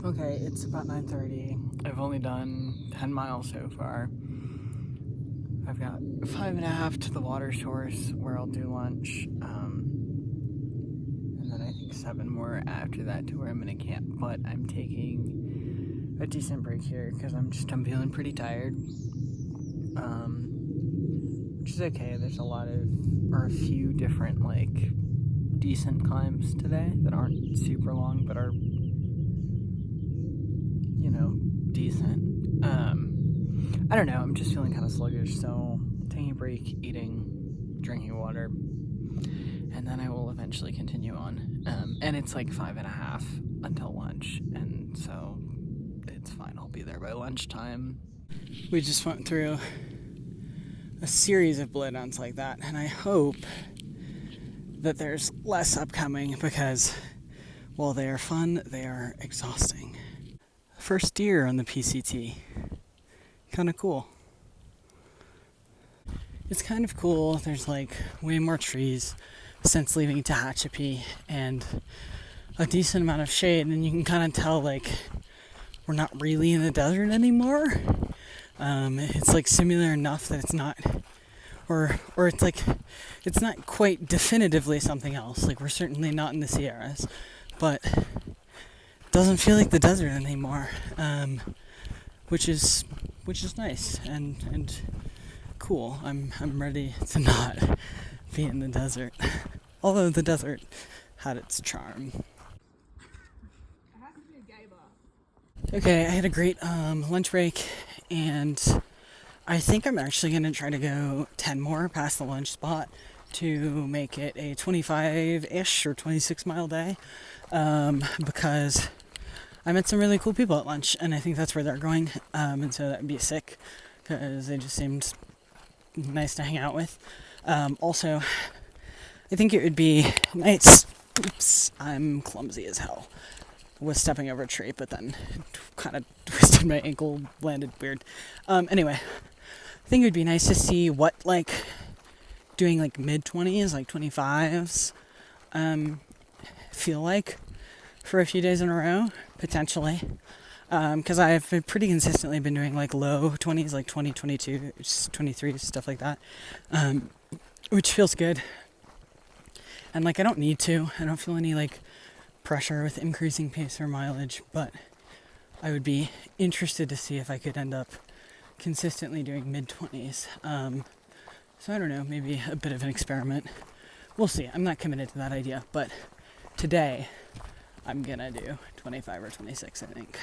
Okay, it's about 9:30. I've only done 10 miles so far. I've got 5.5 to the water source where I'll do lunch, and then I think 7 more after that to where I'm gonna camp. But I'm taking a decent break here because I'm feeling pretty tired, which is okay. There's a few different like decent climbs today that aren't super long but are decent. I don't know. I'm just feeling kind of sluggish, so taking a break, eating, drinking water, and then I will eventually continue on. And it's like 5.5 until lunch, and so it's fine. I'll be there by lunchtime. We just went through a series of blowdowns like that, and I hope that there's less upcoming because while they are fun, they are exhausting. First deer on the PCT. Kind of cool. It's kind of cool. There's like way more trees since leaving Tehachapi and a decent amount of shade, and you can kind of tell like we're not really in the desert anymore. It's like similar enough that it's not, or it's like it's not quite definitively something else. Like we're certainly not in the Sierras, but it doesn't feel like the desert anymore, which is nice and cool. I'm ready to not be in the desert. Although the desert had its charm. Okay, I had a great lunch break, and I think I'm actually going to try to go 10 more past the lunch spot to make it a 25-ish or 26-mile day, because I met some really cool people at lunch, and I think that's where they're going, and so that would be sick, because they just seemed nice to hang out with. Also, I think it would be nice. Oops, I'm clumsy as hell. Was stepping over a tree, but then kind of twisted my ankle, landed weird. Anyway, I think it would be nice to see what like doing like mid-20s, like 25s, feel like for a few days in a row, potentially. Because I've been pretty consistently been doing like low 20s, like 20, 22, 23, stuff like that, which feels good. And like I don't need to. I don't feel any like pressure with increasing pace or mileage, but I would be interested to see if I could end up consistently doing mid-20s. So I don't know, maybe a bit of an experiment. We'll see. I'm not committed to that idea, but today I'm gonna do 25 or 26, I think.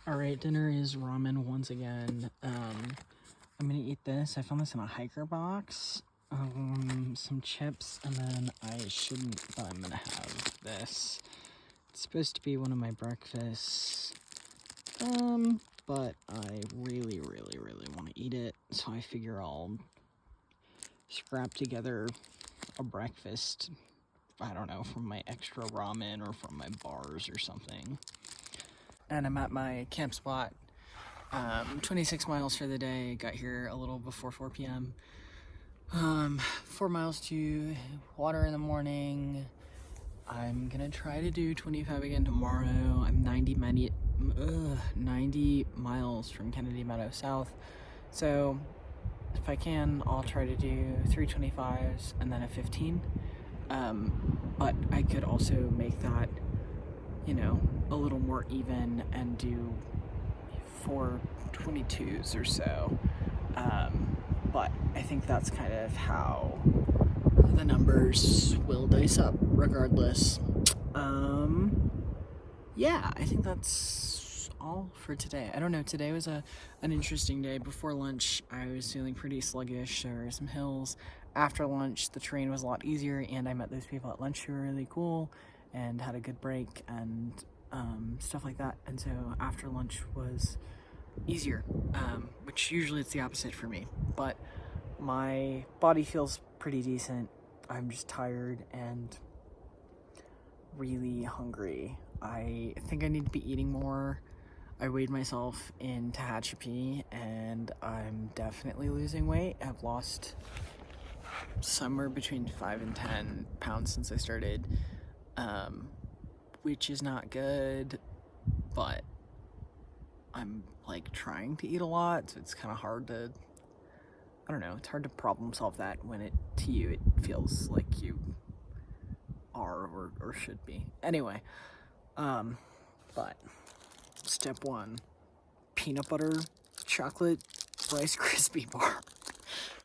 Alright, dinner is ramen once again. I'm gonna eat this. I found this in a hiker box. Some chips, and then I shouldn't, but I'm gonna have this. It's supposed to be one of my breakfasts. But I really want to eat it, so I figure I'll scrap together a breakfast, I don't know, from my extra ramen or from my bars or something. And I'm at my camp spot, 26 miles for the day. Got here a little before 4 p.m. 4 miles to water in the morning. I'm gonna try to do 25 again tomorrow. I'm 90 miles from Kennedy Meadow South, so if I can, I'll try to do 3 25s and then a 15. But I could also make that, a little more even and do 4 22s or so. But I think that's kind of how the numbers will dice up regardless. Yeah, I think that's all for today. I don't know, today was an interesting day. Before lunch, I was feeling pretty sluggish. There were some hills. After lunch, the terrain was a lot easier, and I met those people at lunch who were really cool and had a good break and stuff like that. And so after lunch was easier, which usually it's the opposite for me. But my body feels pretty decent. I'm just tired and really hungry. I think I need to be eating more. I weighed myself in Tehachapi and I'm definitely losing weight. I've lost somewhere between 5 and 10 pounds since I started, which is not good, but I'm like trying to eat a lot, so it's kind of hard to, I don't know, it's hard to problem solve that when to you it feels like you are or should be. Anyway, but step 1, peanut butter chocolate Rice Krispie bar.